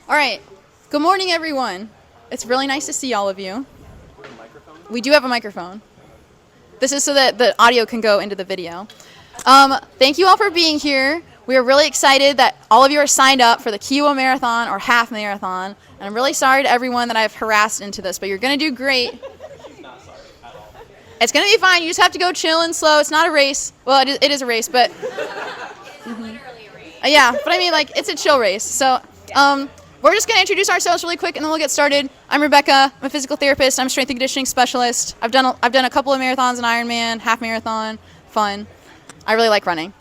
All right. Good morning, everyone. It's really nice to see all of you. We do have a microphone. This is so that the audio can go into the video. Thank you all for being here. We are really excited that all of you are signed up for the Kiowa Marathon or half marathon. And I'm really sorry to everyone that I've harassed into this, but you're going to do great. It's going to be fine. You just have to go chill and slow. It's not a race. Well, it is a race, but yeah, but I mean, like, it's a chill race. So we're just going to introduce ourselves really quick, and then we'll get started. I'm Rebecca. I'm a physical therapist. I'm a strength and conditioning specialist. I've done a couple of marathons, an Ironman, half marathon, fun. I really like running.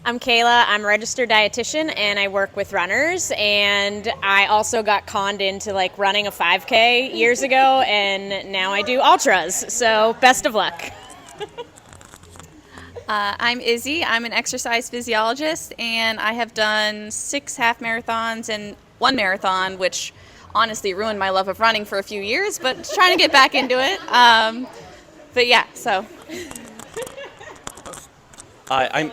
I'm Kayla. I'm a registered dietitian, and I work with runners. And I also got conned into like running a 5K years ago, and now I do ultras. So best of luck. I'm Izzy. I'm an exercise physiologist, and I have done 6 half marathons and 1 marathon, which honestly ruined my love of running for a few years, but trying to get back into it. But yeah, so. I'm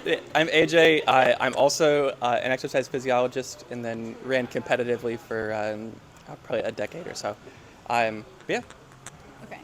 AJ. I'm also an exercise physiologist, and then ran competitively for probably a decade or so. Yeah. Okay.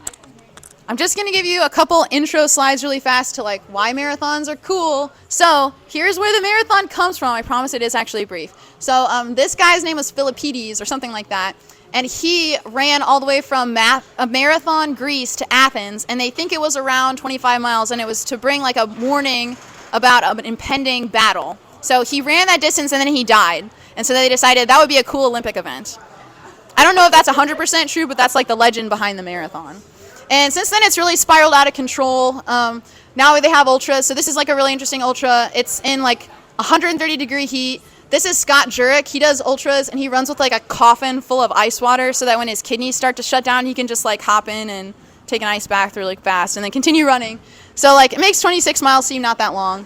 I'm just going to give you a couple intro slides really fast to like why marathons are cool. So here's where the marathon comes from. I promise it is actually brief. So this guy's name was Philippides or something like that. And he ran all the way from Marathon, Greece to Athens. And they think it was around 25 miles. And it was to bring like a warning about an impending battle. So he ran that distance and then he died. And so they decided that would be a cool Olympic event. I don't know if that's 100% true, but that's like the legend behind the marathon. And since then, it's really spiraled out of control. Now they have ultras. So this is like a really interesting ultra. It's in like 130-degree heat. This is Scott Jurek. He does ultras, and he runs with like a coffin full of ice water so that when his kidneys start to shut down, he can just like hop in and take an ice bath really fast and then continue running. So like it makes 26 miles seem not that long.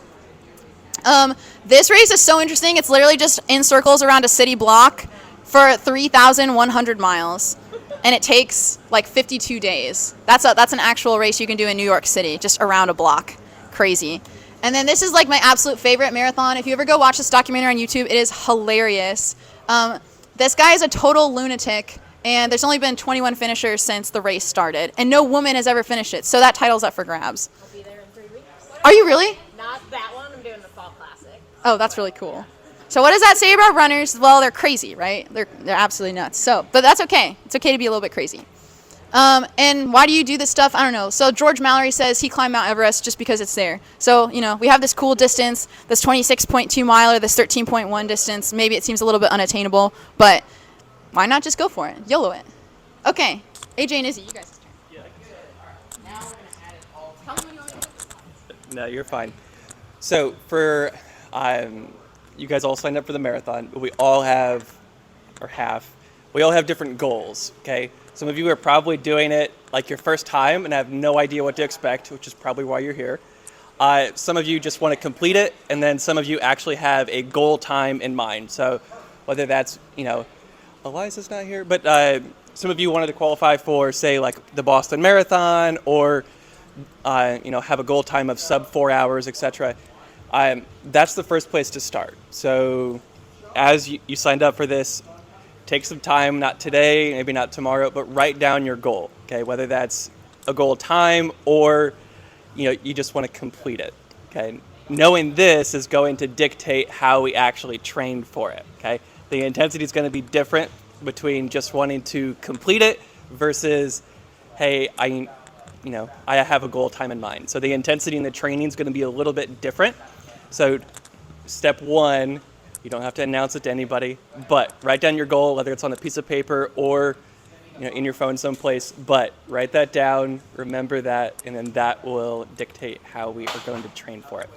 This race is so interesting. It's literally just in circles around a city block for 3,100 miles. And it takes like 52 days. That's an actual race you can do in New York City, just around a block. Crazy. And then this is like my absolute favorite marathon. If you ever go watch this documentary on YouTube, it is hilarious. This guy is a total lunatic, and there's only been 21 finishers since the race started, and no woman has ever finished it. So that title's up for grabs. I'll be there in 3 weeks. Are you really? Not that one. I'm doing the Fall Classic. Oh, that's really cool. So what does that say about runners? Well, they're crazy, right? They're absolutely nuts. So, but that's okay. It's okay to be a little bit crazy. And why do you do this stuff? I don't know. So George Mallory says he climbed Mount Everest just because it's there. So, we have this cool distance, this 26.2 mile or this 13.1 distance. Maybe it seems a little bit unattainable, but why not just go for it? YOLO it. Okay. AJ and Izzy, you guys' turn. Now we're going to add it all. Tell me when you want me to put this on. No, you're fine. So for you guys all signed up for the marathon. We all have different goals. Okay. Some of you are probably doing it like your first time and have no idea what to expect, which is probably why you're here. Some of you just want to complete it, and then some of you actually have a goal time in mind. So whether that's, Eliza's not here, but some of you wanted to qualify for, say, like the Boston Marathon or, have a goal time of sub 4 hours, etc. That's the first place to start. So as you signed up for this, take some time, not today, maybe not tomorrow, but write down your goal, okay? Whether that's a goal time or, you just want to complete it, okay? Knowing this is going to dictate how we actually train for it, okay? The intensity is going to be different between just wanting to complete it versus, hey, I have a goal time in mind. So the intensity in the training is going to be a little bit different. So step 1, you don't have to announce it to anybody, but write down your goal, whether it's on a piece of paper or in your phone someplace, but write that down, remember that, and then that will dictate how we are going to train for it.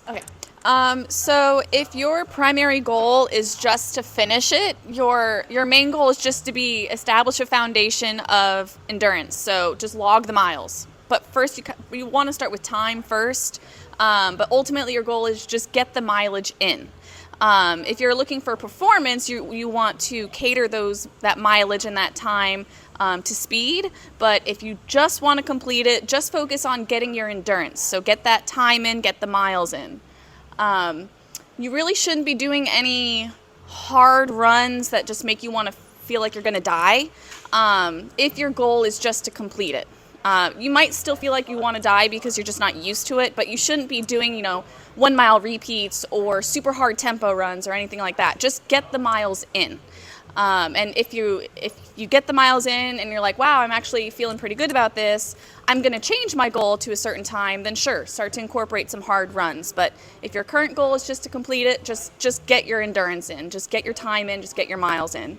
Okay. So if your primary goal is just to finish it, your main goal is just to establish a foundation of endurance. So just log the miles. But first, you want to start with time first. But ultimately, your goal is just get the mileage in. If you're looking for performance, you want to cater that mileage and that time to speed. But if you just want to complete it, just focus on getting your endurance. So get that time in, get the miles in. You really shouldn't be doing any hard runs that just make you want to feel like you're going to die if your goal is just to complete it. You might still feel like you want to die because you're just not used to it, but you shouldn't be doing, 1 mile repeats or super hard tempo runs or anything like that. Just get the miles in. And if you get the miles in and you're like, wow, I'm actually feeling pretty good about this, I'm going to change my goal to a certain time, then sure, start to incorporate some hard runs. But if your current goal is just to complete it, just get your endurance in, just get your time in, just get your miles in.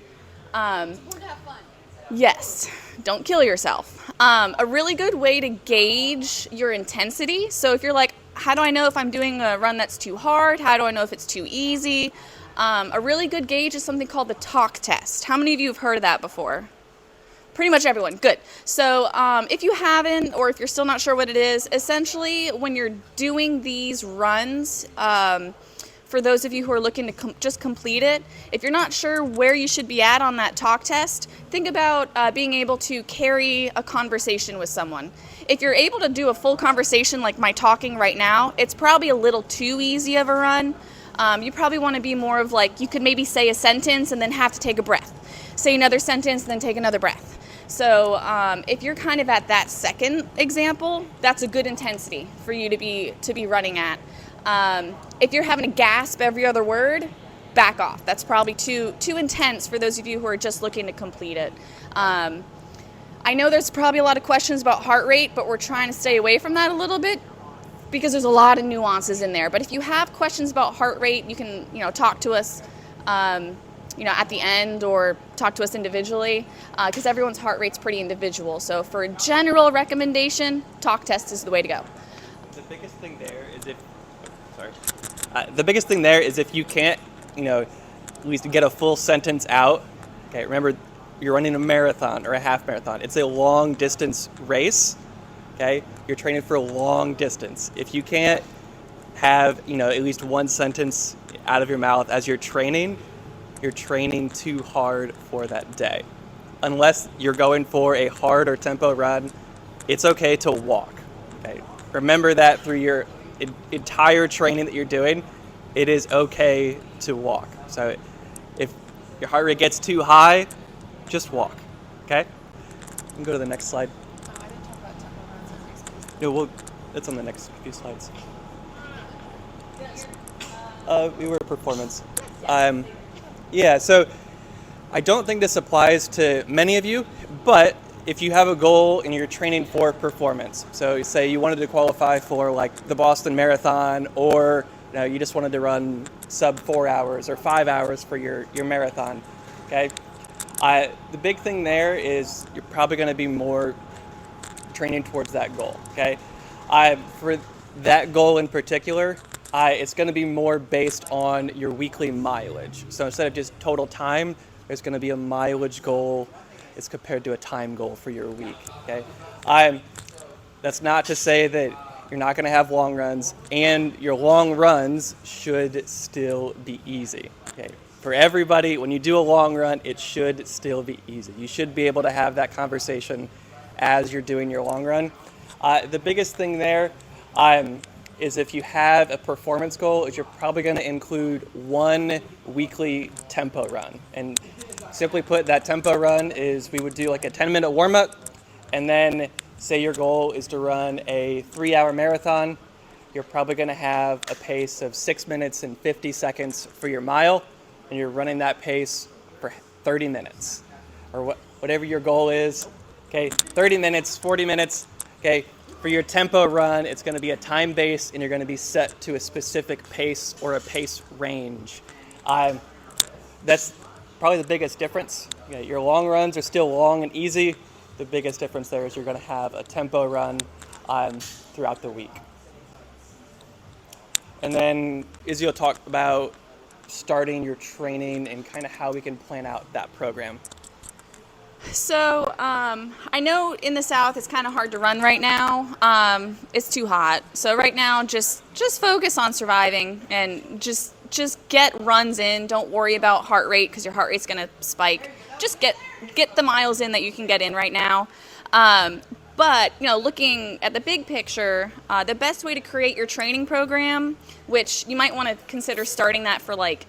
Yes, don't kill yourself. A really good way to gauge your intensity. So if you're like, how do I know if I'm doing a run that's too hard? How do I know if it's too easy? A really good gauge is something called the talk test. How many of you have heard of that before? Pretty much everyone. Good. So if you haven't, or if you're still not sure what it is, essentially when you're doing these runs, for those of you who are looking to just complete it, if you're not sure where you should be at on that talk test, think about being able to carry a conversation with someone. If you're able to do a full conversation like my talking right now, it's probably a little too easy of a run. You probably want to be more of like, you could maybe say a sentence and then have to take a breath. Say another sentence and then take another breath. So if you're kind of at that second example, that's a good intensity for you to be running at. If you're having to gasp every other word, back off. That's probably too intense for those of you who are just looking to complete it. I know there's probably a lot of questions about heart rate, but we're trying to stay away from that a little bit because there's a lot of nuances in there. But if you have questions about heart rate, you can talk to us at the end or talk to us individually because everyone's heart rate's pretty individual. So for a general recommendation, talk test is the way to go. The biggest thing there is if you can't, at least get a full sentence out. Okay, remember, you're running a marathon or a half marathon. It's a long distance race. Okay, you're training for a long distance. If you can't have, at least one sentence out of your mouth as you're training too hard for that day. Unless you're going for a hard or tempo run, it's okay to walk. Okay, remember that through your entire training that you're doing, it is okay to walk. So if your heart rate gets too high, just walk. Okay? You can go to the next slide. No, that's on the next few slides. We were performance. So I don't think this applies to many of you, but if you have a goal and you're training for performance, so say you wanted to qualify for like the Boston Marathon, or you just wanted to run sub 4 hours or 5 hours for your marathon, okay? The big thing there is you're probably going to be more training towards that goal, okay? For that goal in particular, it's going to be more based on your weekly mileage. So instead of just total time, there's going to be a mileage goal. It's compared to a time goal for your week, okay? That's not to say that you're not going to have long runs, and your long runs should still be easy, okay? For everybody, when you do a long run, it should still be easy. You should be able to have that conversation as you're doing your long run. The biggest thing there is if you have a performance goal, is you're probably going to include one weekly tempo run. And simply put, that tempo run is we would do like a 10-minute warm-up, and then say your goal is to run a 3-hour marathon. You're probably going to have a pace of 6 minutes and 50 seconds for your mile, and you're running that pace for 30 minutes or whatever your goal is. Okay, 30 minutes, 40 minutes. Okay, for your tempo run, it's going to be a time base, and you're going to be set to a specific pace or a pace range. That's probably the biggest difference. Your long runs are still long and easy. The biggest difference there is you're going to have a tempo run throughout the week. And then Izzy will talk about starting your training and kind of how we can plan out that program. So I know in the South it's kind of hard to run right now. It's too hot. So right now just focus on surviving and just get runs in. Don't worry about heart rate because your heart rate's going to spike. Just get the miles in that you can get in right now. But, looking at the big picture, the best way to create your training program, which you might want to consider starting that for like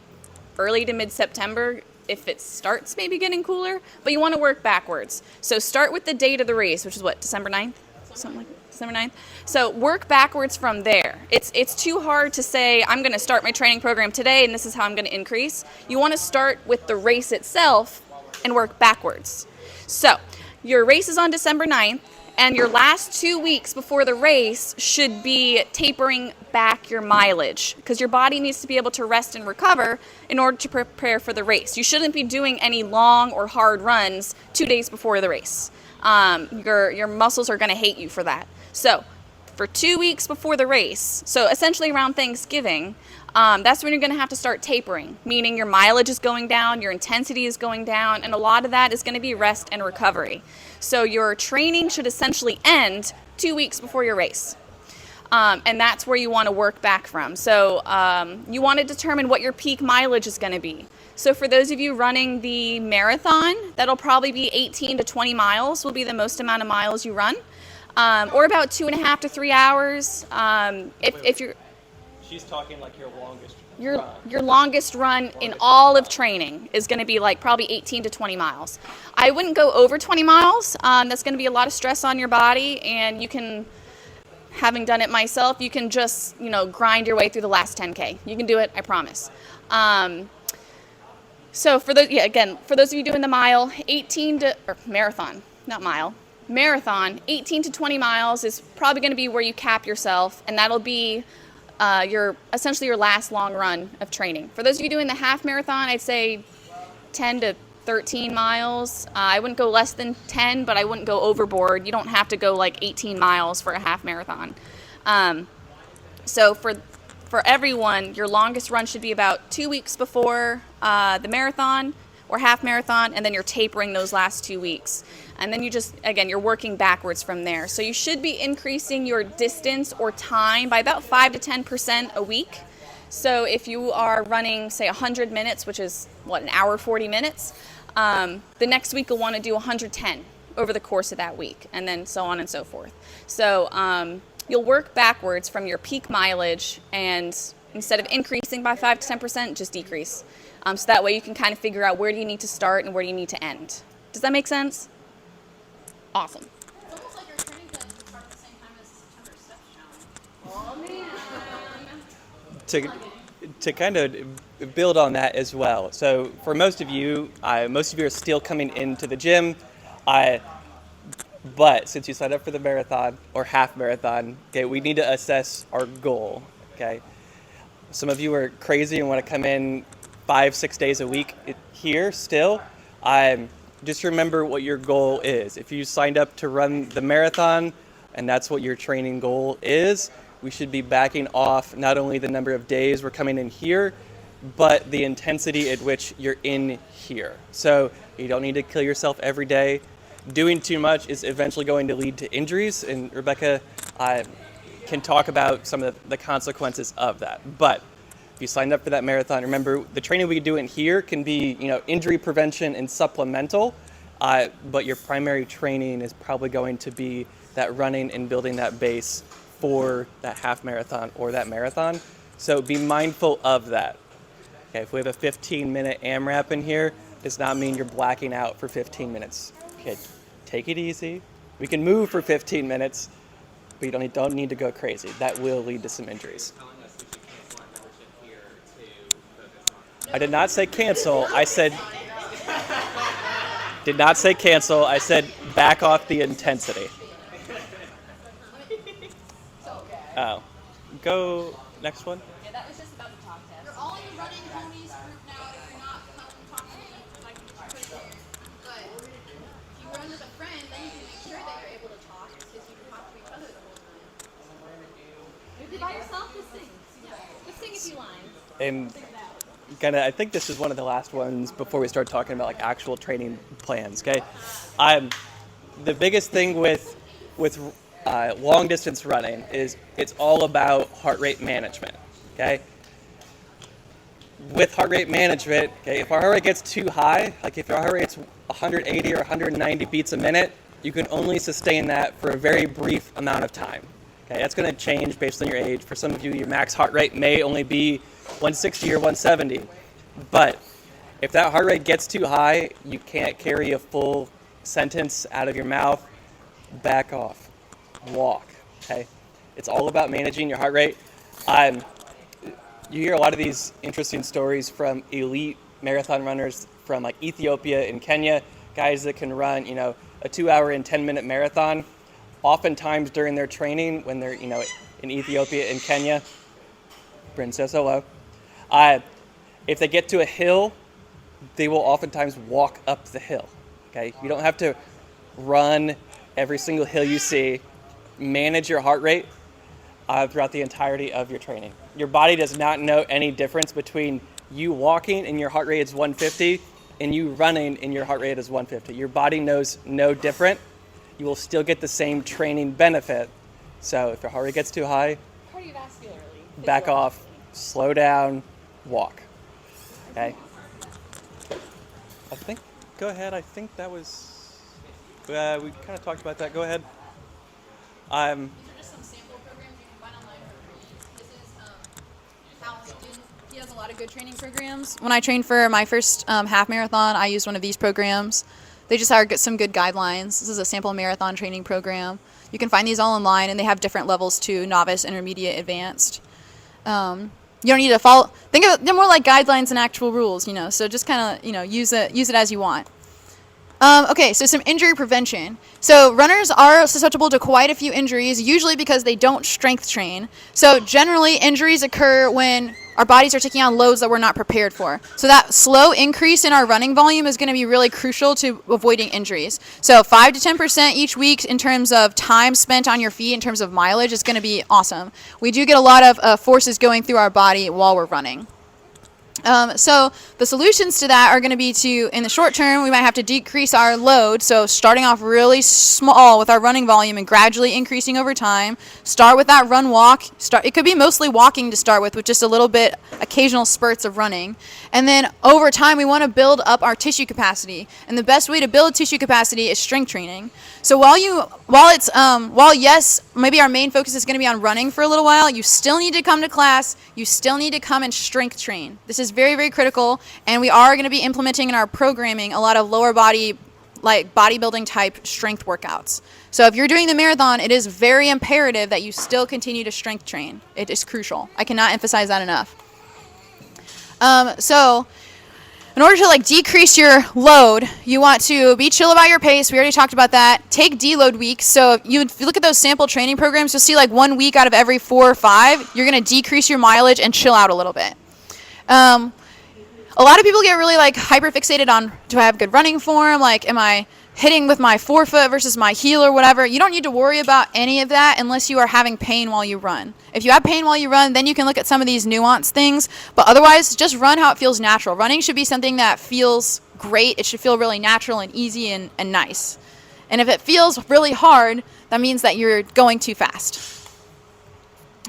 early to mid-September if it starts maybe getting cooler, but you want to work backwards. So start with the date of the race, which is what, December 9th? Something like December 9th. So work backwards from there. It's too hard to say, I'm going to start my training program today and this is how I'm going to increase. You want to start with the race itself and work backwards. So your race is on December 9th, and your last 2 weeks before the race should be tapering back your mileage because your body needs to be able to rest and recover in order to prepare for the race. You shouldn't be doing any long or hard runs 2 days before the race. Your muscles are going to hate you for that. So for 2 weeks before the race, so essentially around Thanksgiving, that's when you're going to have to start tapering, meaning your mileage is going down, your intensity is going down, and a lot of that is going to be rest and recovery. So your training should essentially end 2 weeks before your race. And that's where you want to work back from. So you want to determine what your peak mileage is going to be. So for those of you running the marathon, that'll probably be 18 to 20 miles will be the most amount of miles you run, or about 2.5 to 3 hours. If you're She's talking like your longest run. your longest run in all of training is going to be like probably 18 to 20 miles. I wouldn't go over 20 miles. That's going to be a lot of stress on your body, and you can, having done it myself, you can just, grind your way through the last 10K. You can do it, I promise. So for those of you doing the mile, marathon, 18 to 20 miles is probably going to be where you cap yourself, and that'll be essentially your last long run of training. For those of you doing the half marathon, I'd say 10 to 13 miles. I wouldn't go less than 10, but I wouldn't go overboard. You don't have to go like 18 miles for a half marathon. So for everyone, your longest run should be about 2 weeks before the marathon or half marathon, and then you're tapering those last 2 weeks. And then you're working backwards from there. So you should be increasing your distance or time by about 5 to 10% a week. So if you are running, say, 100 minutes, which is, an hour 40 minutes, the next week you'll want to do 110 over the course of that week, and then so on and so forth. So you'll work backwards from your peak mileage, and instead of increasing by 5 to 10%, just decrease. So that way you can kind of figure out where do you need to start and where do you need to end. Does that make sense? Awesome. It's almost like your training plans would start at the same time as the September Steps Challenge. To kind of build on that as well. So for most of you are still coming into the gym, but since you signed up for the marathon or half marathon, okay, we need to assess our goal. Okay, some of you are crazy and want to come in 5-6 days a week here still. Just remember what your goal is. If you signed up to run the marathon and that's what your training goal is, we should be backing off not only the number of days we're coming in here, but the intensity at which you're in here. So you don't need to kill yourself every day. Doing too much is eventually going to lead to injuries, and Rebecca can talk about some of the consequences of that. But if you signed up for that marathon, remember the training we do in here can be, injury prevention and supplemental, but your primary training is probably going to be that running and building that base for that half marathon or that marathon. So be mindful of that. Okay, if we have a 15-minute AMRAP in here, does not mean you're blacking out for 15 minutes. Okay, take it easy. We can move for 15 minutes, but you don't need to go crazy. That will lead to some injuries. I did not say cancel. I said back off the intensity. Oh, go next one. Yeah, that was just about the talk test. You're all in the running homies group now. If you're not talking to me, I can just put it there. But if you run with a friend, then you can make sure that you're able to talk because you can talk to each other the whole time. If you're by yourself, just sing. Just sing a few lines. And I think this is one of the last ones before we start talking about like actual training plans. Okay, the biggest thing with long distance running is it's all about heart rate management. Okay, with heart rate management, okay, if our heart rate gets too high, like if our heart rate's 180 or 190 beats a minute, you can only sustain that for a very brief amount of time. Okay, that's going to change based on your age. For some of you, your max heart rate may only be 160 or 170. But if that heart rate gets too high, you can't carry a full sentence out of your mouth. Back off. Walk. Okay? It's all about managing your heart rate. You hear a lot of these interesting stories from elite marathon runners from like Ethiopia and Kenya, guys that can run, a 2 hour and 10-minute marathon. Oftentimes during their training, when they're, in Ethiopia and Kenya, Princess hello, if they get to a hill, they will oftentimes walk up the hill. Okay, you don't have to run every single hill you see. Manage your heart rate throughout the entirety of your training. Your body does not know any difference between you walking and your heart rate is 150 and you running and your heart rate is 150. Your body knows no different. You will still get the same training benefit. So if your heart rate gets too high, back off, slow down, walk. Okay? Go ahead. I think that was, we kind of talked about that. Go ahead. These are just some sample programs you can find online for free. This is Hal Hinton. He has a lot of good training programs. When I trained for my first half marathon, I used one of these programs. They just are some good guidelines. This is a sample marathon training program. You can find these all online, and they have different levels too: novice, intermediate, advanced. You don't need to follow. Think of it, they're more like guidelines than actual rules, So just kind of, use it as you want. Okay, so some injury prevention. So runners are susceptible to quite a few injuries, usually because they don't strength train. So generally, injuries occur when our bodies are taking on loads that we're not prepared for. So that slow increase in our running volume is going to be really crucial to avoiding injuries. So 5 to 10% each week in terms of time spent on your feet, in terms of mileage, is going to be awesome. We do get a lot of forces going through our body while we're running. So the solutions to that are going to be in the short term, we might have to decrease our load. So starting off really small with our running volume and gradually increasing over time. Start with that run walk. It could be mostly walking to start with just a little bit, occasional spurts of running. And then over time, we want to build up our tissue capacity. And the best way to build tissue capacity is strength training. So while yes, maybe our main focus is going to be on running for a little while, you still need to come to class. You still need to come and strength train. This is very, very critical, and we are going to be implementing in our programming a lot of lower body, like bodybuilding type strength workouts. So if you're doing the marathon, it is very imperative that you still continue to strength train. It is crucial. I cannot emphasize that enough. So in order to decrease your load, you want to be chill about your pace. We already talked about that. Take deload weeks. So if you look at those sample training programs, you'll see 1 week out of every 4 or 5, you're going to decrease your mileage and chill out a little bit. A lot of people get really hyper fixated on, do I have good running form? Am I hitting with my forefoot versus my heel or whatever? You don't need to worry about any of that unless you are having pain while you run. If you have pain while you run, then you can look at some of these nuanced things. But otherwise, just run how it feels natural. Running should be something that feels great. It should feel really natural and easy and nice. And if it feels really hard, that means that you're going too fast.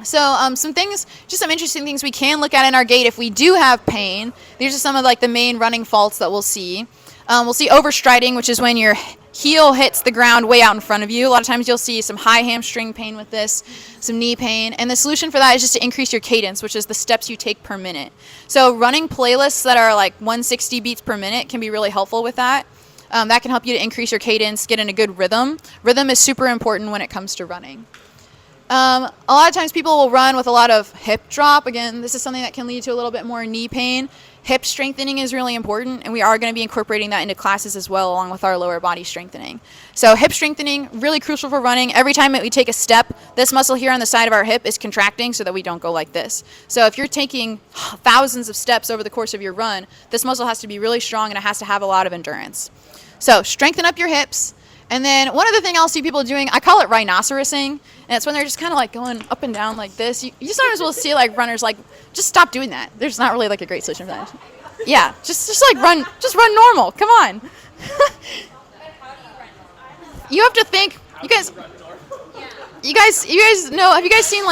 So some interesting things we can look at in our gait if we do have pain. These are some of the main running faults that we'll see. We'll see overstriding, which is when your heel hits the ground way out in front of you. A lot of times you'll see some high hamstring pain with this, some knee pain. And the solution for that is just to increase your cadence, which is the steps you take per minute. So running playlists that are 160 beats per minute can be really helpful with that. That can help you to increase your cadence, get in a good rhythm. Rhythm is super important when it comes to running. A lot of times people will run with a lot of hip drop. Again, this is something that can lead to a little bit more knee pain. Hip strengthening is really important, and we are going to be incorporating that into classes as well, along with our lower body strengthening. So hip strengthening, really crucial for running. Every time that we take a step, this muscle here on the side of our hip is contracting so that we don't go like this. So if you're taking thousands of steps over the course of your run, this muscle has to be really strong, and it has to have a lot of endurance. So strengthen up your hips. And then one other thing I'll see people doing, I call it rhinocerosing, and it's when they're just kind of going up and down like this. You sometimes will see runners just stop doing that. There's not really a great solution for that. Yeah, just run normal. Come on. You have to think. You guys know? Have you guys seen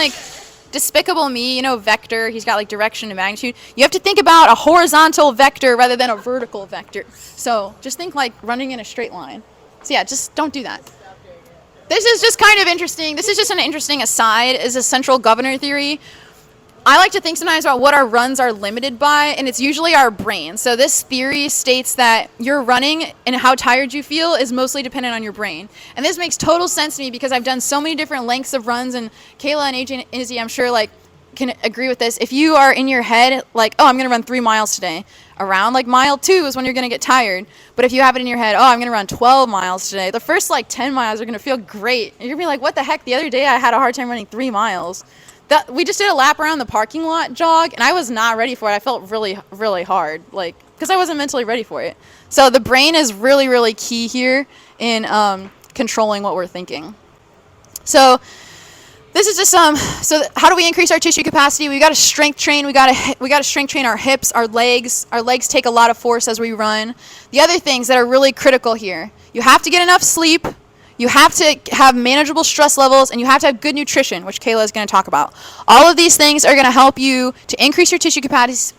Despicable Me? Vector. He's got direction and magnitude. You have to think about a horizontal vector rather than a vertical vector. So just think running in a straight line. So yeah, just don't do that. This is just kind of interesting. This is just an interesting aside, is a central governor theory. I like to think sometimes about what our runs are limited by, and it's usually our brain. So this theory states that your running and how tired you feel is mostly dependent on your brain. And this makes total sense to me because I've done so many different lengths of runs, and Kayla and AJ and Izzy, I'm sure, like, can agree with this. If you are in your head, like, oh, I'm going to run 3 miles today, around like mile 2 is when you're going to get tired. But if you have it in your head, oh, I'm going to run 12 miles today, the first like 10 miles are going to feel great. And you're going to be like, what the heck? The other day I had a hard time running 3 miles. We just did a lap around the parking lot jog, and I was not ready for it. I felt really, really hard, like, because I wasn't mentally ready for it. So the brain is really, really key here in controlling what we're thinking. So this is just so how do we increase our tissue capacity? We got to strength train. We got to strength train our hips, our legs. Our legs take a lot of force as we run. The other things that are really critical here: you have to get enough sleep. You have to have manageable stress levels, and you have to have good nutrition, which Kayla is going to talk about. All of these things are going to help you to increase your tissue capacity.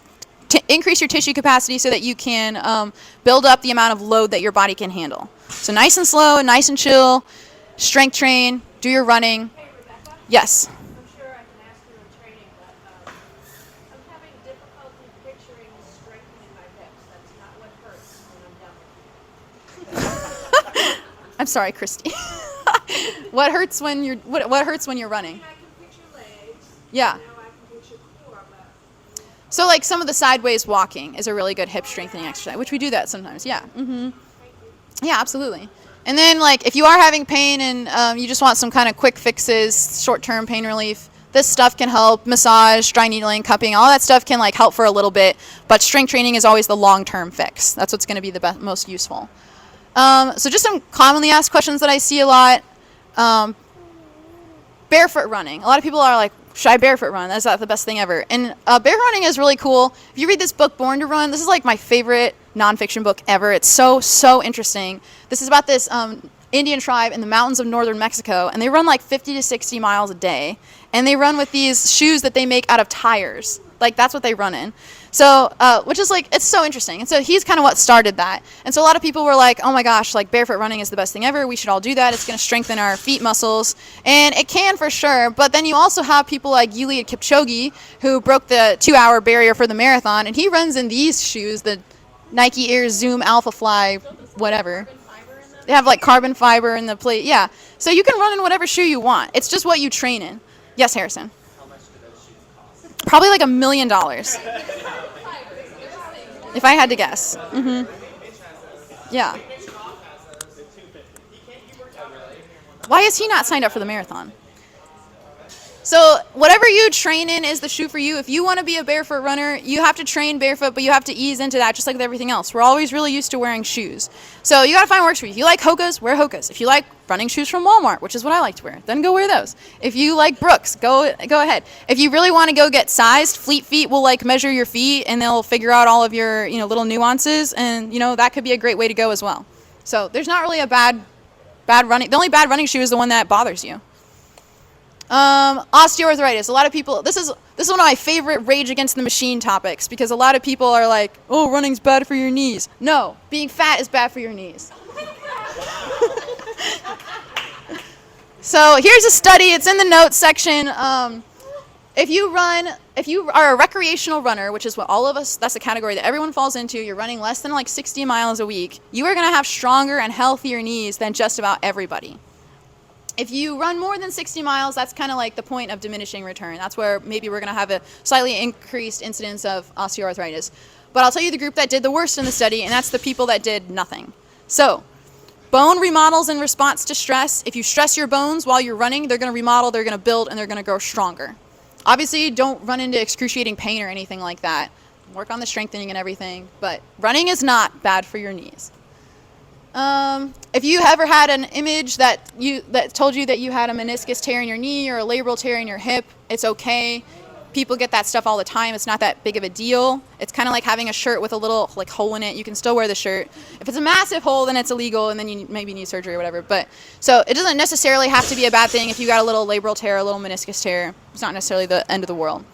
So that you can build up the amount of load that your body can handle. So nice and slow, nice and chill. Strength train. Do your running. Yes. I'm sure I can ask you in training, but I'm having difficulty picturing strengthening my hips. That's not what hurts when I'm done. I'm sorry, Christy. What hurts when you're what hurts when you're running? I can picture legs. Yeah. Now I can picture core, but So like some of the sideways walking is a really good hip strengthening exercise, which we do that sometimes. Yeah. Yeah, absolutely. And then, like, if you are having pain and you just want some kind of quick fixes, short-term pain relief, this stuff can help. Massage, dry needling, cupping, all that stuff can, like, help for a little bit. But strength training is always the long-term fix. That's what's going to be the most useful. So just some commonly asked questions that I see a lot. Barefoot running. A lot of people are like, should I barefoot run? That's not the best thing ever. And barefoot running is really cool. If you read this book, Born to Run, this is like my favorite nonfiction book ever. It's so, so interesting. This is about this Indian tribe in the mountains of northern Mexico, and they run like 50 to 60 miles a day. And they run with these shoes that they make out of tires. Like, that's what they run in. So, which is like, it's so interesting. And so he's kind of what started that. And so a lot of people were like, oh my gosh, like barefoot running is the best thing ever. We should all do that. It's going to strengthen our feet muscles. And it can for sure. But then you also have people like Eliud Kipchoge, who broke the 2-hour barrier for the marathon. And he runs in these shoes, the Nike Air Zoom Alpha Fly, whatever. They have like carbon fiber in the plate. Yeah. So you can run in whatever shoe you want. It's just what you train in. Yes, Harrison. Probably like $1 million. If I had to guess. Yeah. Why is he not signed up for the marathon? So whatever you train in is the shoe for you. If you want to be a barefoot runner, you have to train barefoot, but you have to ease into that just like with everything else. We're always really used to wearing shoes. So you got to find what works for you. If you like Hoka's, wear Hoka's. If you like running shoes from Walmart, which is what I like to wear, then go wear those. If you like Brooks, go ahead. If you really want to go get sized, Fleet Feet will like measure your feet and they'll figure out all of your, little nuances, and that could be a great way to go as well. So there's not really a bad running. The only bad running shoe is the one that bothers you. Osteoarthritis. A lot of people, this is one of my favorite Rage Against the Machine topics, because a lot of people are like, oh, running's bad for your knees. No, being fat is bad for your knees. So here's a study. It's in the notes section. If you are a recreational runner, which is what all of us, that's a category that everyone falls into, you're running less than like 60 miles a week, you are going to have stronger and healthier knees than just about everybody. If you run more than 60 miles, that's kind of like the point of diminishing return. That's where maybe we're going to have a slightly increased incidence of osteoarthritis. But I'll tell you the group that did the worst in the study, and that's the people that did nothing. So, bone remodels in response to stress. If you stress your bones while you're running, they're going to remodel, they're going to build, and they're going to grow stronger. Obviously, don't run into excruciating pain or anything like that. Work on the strengthening and everything. But running is not bad for your knees. If you ever had an image that told you that you had a meniscus tear in your knee or a labral tear in your hip, it's okay. People get that stuff all the time. It's not that big of a deal. It's kind of like having a shirt with a little like hole in it. You can still wear the shirt. If it's a massive hole, then it's illegal, and then you maybe need surgery or whatever. But so it doesn't necessarily have to be a bad thing. If you got a little labral tear, a little meniscus tear, it's not necessarily the end of the world.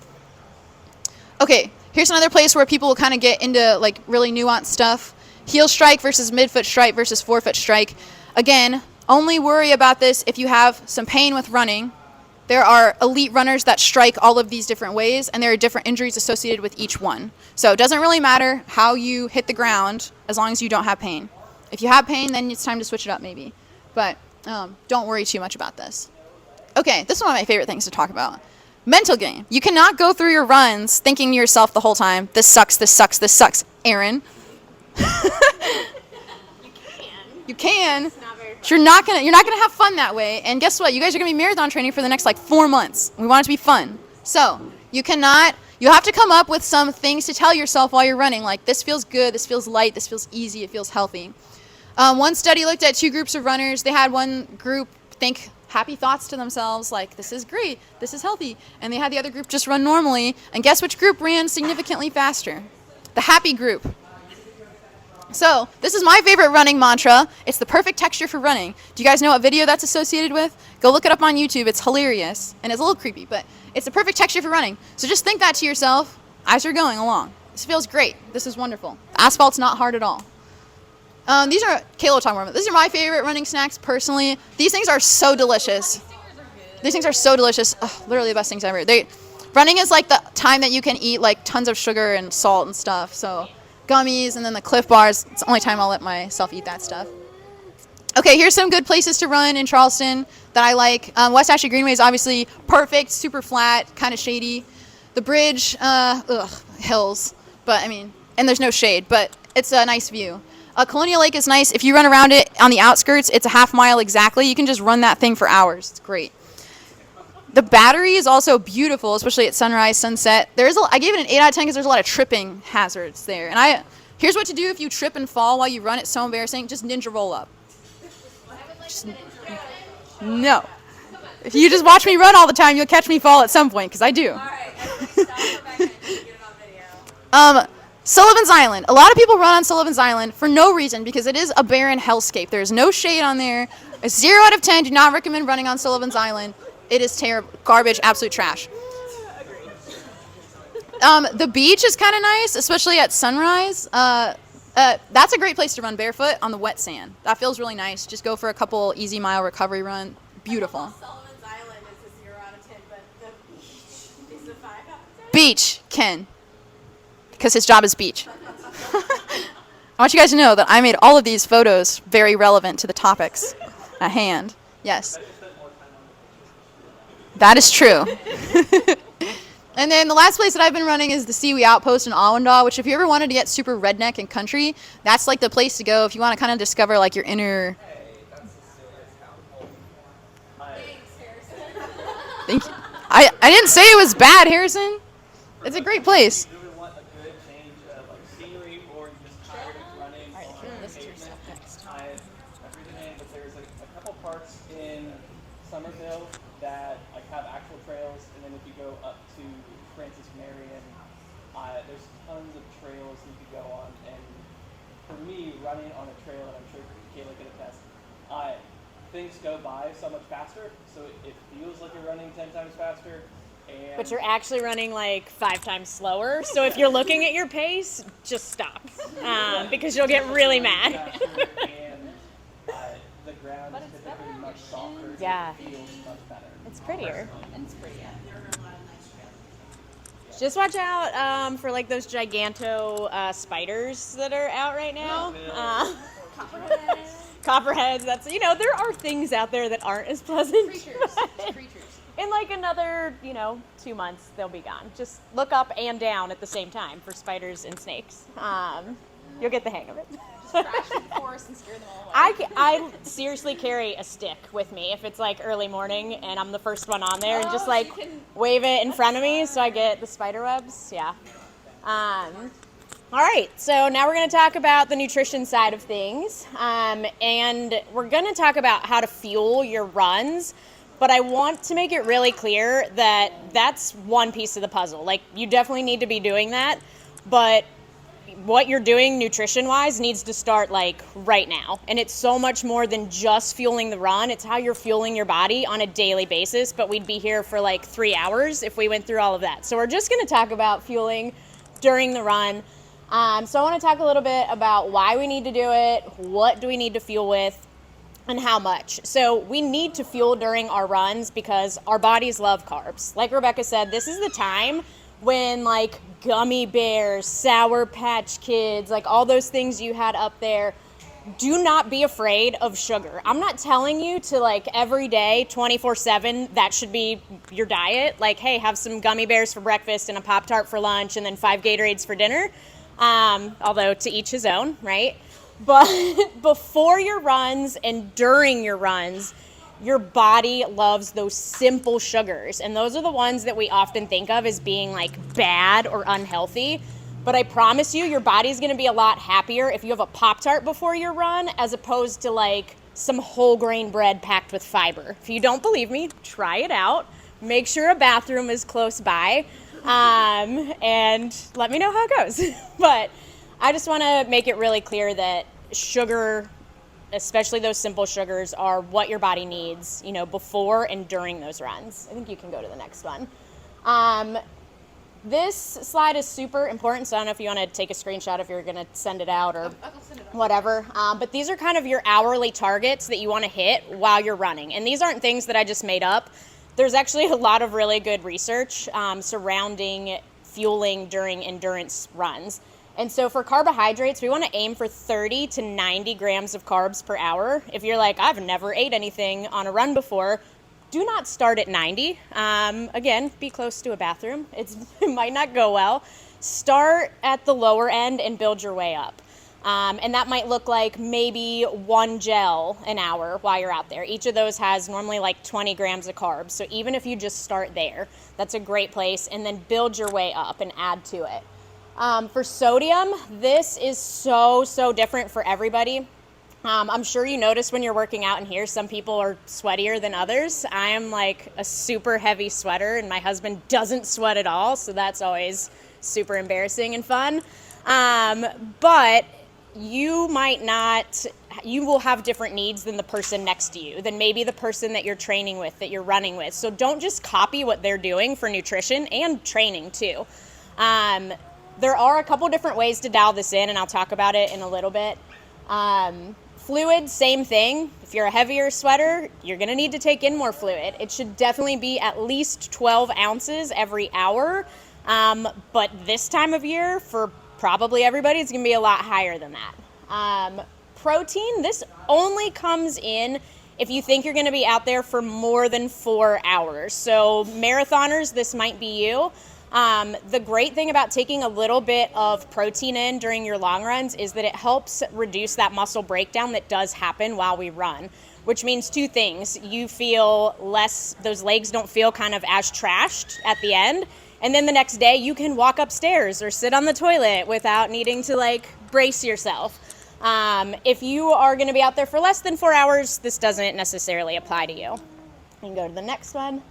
Okay, here's another place where people will kind of get into like really nuanced stuff. Heel strike versus midfoot strike versus forefoot strike. Again, only worry about this if you have some pain with running. There are elite runners that strike all of these different ways, and there are different injuries associated with each one. So it doesn't really matter how you hit the ground as long as you don't have pain. If you have pain, then it's time to switch it up maybe. But don't worry too much about this. Okay, this is one of my favorite things to talk about. Mental game. You cannot go through your runs thinking to yourself the whole time, this sucks, this sucks, this sucks. Aaron. You can. But you're not gonna have fun that way. And guess what? You guys are gonna be marathon training for the next like 4 months. We want it to be fun. So you have to come up with some things to tell yourself while you're running, like this feels good, this feels light, this feels easy, it feels healthy. One study looked at 2 groups of runners. They had one group think happy thoughts to themselves, like this is great, this is healthy, and they had the other group just run normally. And guess which group ran significantly faster? The happy group. So this is my favorite running mantra. It's the perfect texture for running. Do you guys know what video that's associated with? Go look it up on YouTube. It's hilarious, and it's a little creepy, but it's the perfect texture for running. So just think that to yourself as you're going along. This feels great. This is wonderful. The asphalt's not hard at all. These are Kayla talking about. These are my favorite running snacks personally. These things are so delicious. These things are so delicious. Ugh, literally the best things ever. Running is like the time that you can eat like tons of sugar and salt and stuff. So gummies and then the Cliff Bars. It's the only time I'll let myself eat that stuff. Okay, here's some good places to run in Charleston that I like. West Ashley Greenway is obviously perfect, super flat, kind of shady. The bridge, hills, but I mean, and there's no shade, but it's a nice view. Colonial Lake is nice. If you run around it on the outskirts, it's a half mile exactly. You can just run that thing for hours. It's great. The Battery is also beautiful, especially at sunrise, sunset. I gave it an 8 out of 10 because there's a lot of tripping hazards there. And here's what to do if you trip and fall while you run. It's so embarrassing. Just ninja roll up. No. If you just watch me run all the time, you'll catch me fall at some point, because I do. Sullivan's Island. A lot of people run on Sullivan's Island for no reason, because it is a barren hellscape. There's no shade on there. A 0 out of 10. Do not recommend running on Sullivan's Island. It is terrible, garbage, absolute trash. The beach is kind of nice, especially at sunrise. That's a great place to run barefoot on the wet sand. That feels really nice. Just go for a couple easy mile recovery run. Beautiful. Sullivan's Island is a 0 out of 10, but the beach is a 5 out of 10. Beach, Ken. Because his job is beach. I want you guys to know that I made all of these photos very relevant to the topics at hand. Yes. That is true. And then the last place that I've been running is the Seawee Outpost in Awanda, which if you ever wanted to get super redneck and country, that's like the place to go if you want to kind of discover like your inner... Thank you. I didn't say it was bad, Harrison. It's a great place. Somerville that like have actual trails, and then if you go up to Francis Marion, there's tons of trails you could go on. And for me, running on a trail, and I'm sure Kayla can attest, things go by so much faster, so it feels like you're running 10 times faster. And But you're actually running like 5 times slower. So if you're looking at your pace, just stop, because you'll get really mad. And the ground is typically much softer. Yeah. So it feels much better. It's prettier. Just watch out for like those giganto spiders that are out right now. Copperheads. That's, there are things out there that aren't as pleasant. Creatures. In like another, 2 months, they'll be gone. Just look up and down at the same time for spiders and snakes. You'll get the hang of it. Crash through the forest and scare them all away. I seriously carry a stick with me if it's like early morning and I'm the first one on there, and just like wave it in front of me so I get the spider webs. Yeah. All right, so now we're going to talk about the nutrition side of things, and we're going to talk about how to fuel your runs. But I want to make it really clear that that's one piece of the puzzle. Like, you definitely need to be doing that, but what you're doing nutrition-wise needs to start like right now. And it's so much more than just fueling the run. It's how you're fueling your body on a daily basis. But we'd be here for like 3 hours if we went through all of that. So we're just going to talk about fueling during the run. So I want to talk a little bit about why we need to do it. What do we need to fuel with? and how much. So we need to fuel during our runs because our bodies love carbs. Like Rebecca said, this is the time when like gummy bears, Sour Patch Kids, like all those things you had up there, do not be afraid of sugar. I'm not telling you to like every day, 24/7, that should be your diet. Like, hey, have some gummy bears for breakfast and a Pop-Tart for lunch and then 5 Gatorades for dinner. Although to each his own, right? But before your runs and during your runs, your body loves those simple sugars. And those are the ones that we often think of as being like bad or unhealthy. But I promise you, your body's going to be a lot happier if you have a Pop-Tart before your run as opposed to like some whole grain bread packed with fiber. If you don't believe me, try it out. Make sure a bathroom is close by, and let me know how it goes. But I just want to make it really clear that sugar, especially those simple sugars, are what your body needs, you know, before and during those runs. I think you can go to the next one. This slide is super important, so I don't know if you want to take a screenshot if you're going to send it out or whatever. But these are kind of your hourly targets that you want to hit while you're running. And these aren't things that I just made up. There's actually a lot of really good research surrounding fueling during endurance runs. And so for carbohydrates, we want to aim for 30 to 90 grams of carbs per hour. If you're like, I've never ate anything on a run before, do not start at 90. Again, be close to a bathroom. It might not go well. Start at the lower end and build your way up. And that might look like maybe 1 gel an hour while you're out there. Each of those has normally like 20 grams of carbs. So even if you just start there, that's a great place. And then build your way up and add to it. For sodium, this is so different for everybody. I'm sure you notice when you're working out in here, some people are sweatier than others. I am like a super heavy sweater and my husband doesn't sweat at all. So that's always super embarrassing and fun. But you will have different needs than the person next to you, than maybe the person that you're training with, that you're running with. So don't just copy what they're doing for nutrition and training too. There are a couple different ways to dial this in, and I'll talk about it in a little bit. Fluid, same thing. If you're a heavier sweater, you're going to need to take in more fluid. It should definitely be at least 12 ounces every hour. But this time of year, for probably everybody, it's going to be a lot higher than that. Protein, this only comes in if you think you're going to be out there for more than 4 hours. So marathoners, this might be you. The great thing about taking a little bit of protein in during your long runs is that it helps reduce that muscle breakdown that does happen while we run, which means 2 things. You feel less, those legs don't feel kind of as trashed at the end. And then the next day you can walk upstairs or sit on the toilet without needing to like brace yourself. If you are going to be out there for less than 4 hours, this doesn't necessarily apply to you. You can go to the next one.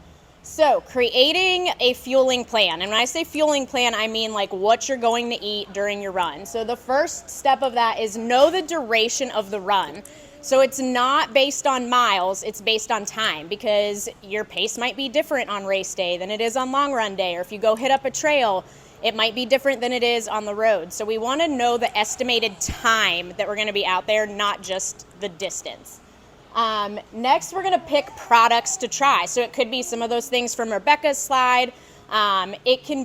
So creating a fueling plan. And when I say fueling plan, I mean like what you're going to eat during your run. So the first step of that is know the duration of the run. So it's not based on miles, it's based on time, because your pace might be different on race day than it is on long run day. Or if you go hit up a trail, it might be different than it is on the road. So we want to know the estimated time that we're going to be out there, not just the distance. Next, we're going to pick products to try. So it could be some of those things from Rebecca's slide. It can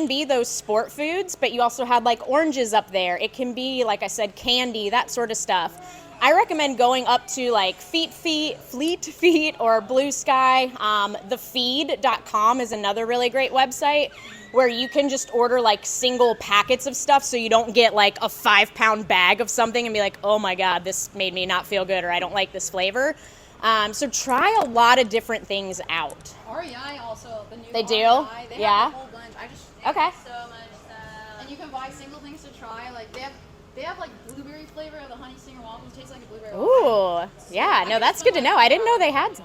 be those sport foods, but you also had like oranges up there. It can be, like I said, candy, that sort of stuff. I recommend going up to like Fleet Feet or Blue Sky. Thefeed.com is another really great website where you can just order like single packets of stuff so you don't get like a 5-pound bag of something and be like, oh my God, this made me not feel good, or I don't like this flavor. So try a lot of different things out. REI also, the new They do? REI, they Yeah. have a whole bunch. Okay. So much stuff. And you can buy single things to try. Like they have like blueberry flavor of the Honey Stinger waffles. Tastes like a blueberry waffle. Ooh, yeah, no, that's good to know. I didn't know they had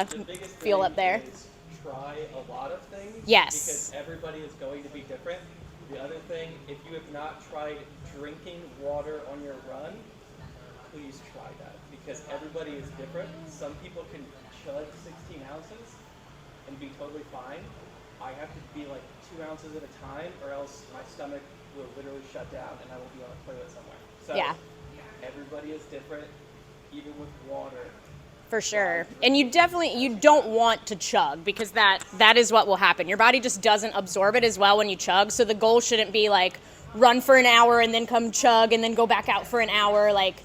The biggest fuel thing up there. is try a lot of things. Yes. Because everybody is going to be different. The other thing, if you have not tried drinking water on your run, please try that, because everybody is different. Some people can chug 16 ounces and be totally fine. I have to be like 2 ounces at a time, or else my stomach will literally shut down and I will be on a toilet somewhere. So Yeah. everybody is different. even with water. For sure. And you don't want to chug, because that is what will happen. Your body just doesn't absorb it as well when you chug. So the goal shouldn't be like run for an hour and then come chug and then go back out for an hour. Like,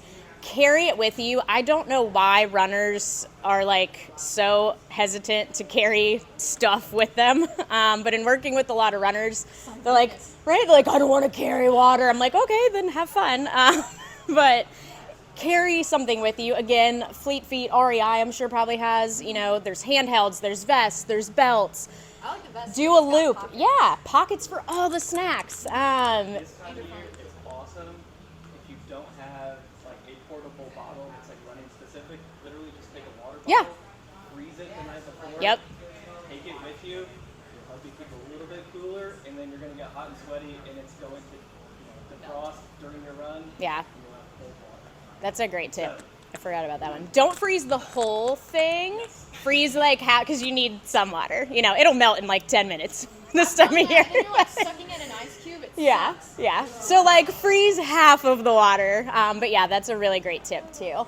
carry it with you. I don't know why runners are like so hesitant to carry stuff with them. But in working with a lot of runners, they're like, right? They're like, I don't want to carry water. I'm like, okay, then have fun. But carry something with you. Again, Fleet Feet, REI, I'm sure probably has, there's handhelds, there's vests, there's belts. I like the best. Do a loop. Yeah, pockets for all the snacks. This time of year, it's awesome if you don't have like a portable bottle that's like running specific. Literally just take a water bottle, Yeah. freeze it the night before. Yep. Take it with you. It'll help you keep a little bit cooler, and then you're gonna get hot and sweaty, and it's going to defrost during your run. Yeah. And you'll have cold water. That's a great tip. I forgot about that one. Don't freeze the whole thing. Freeze like half, because you need some water. It'll melt in like 10 minutes this time of year. And you're like sucking in an ice cube. It Yeah, sucks. yeah. So like freeze half of the water. But yeah, that's a really great tip too.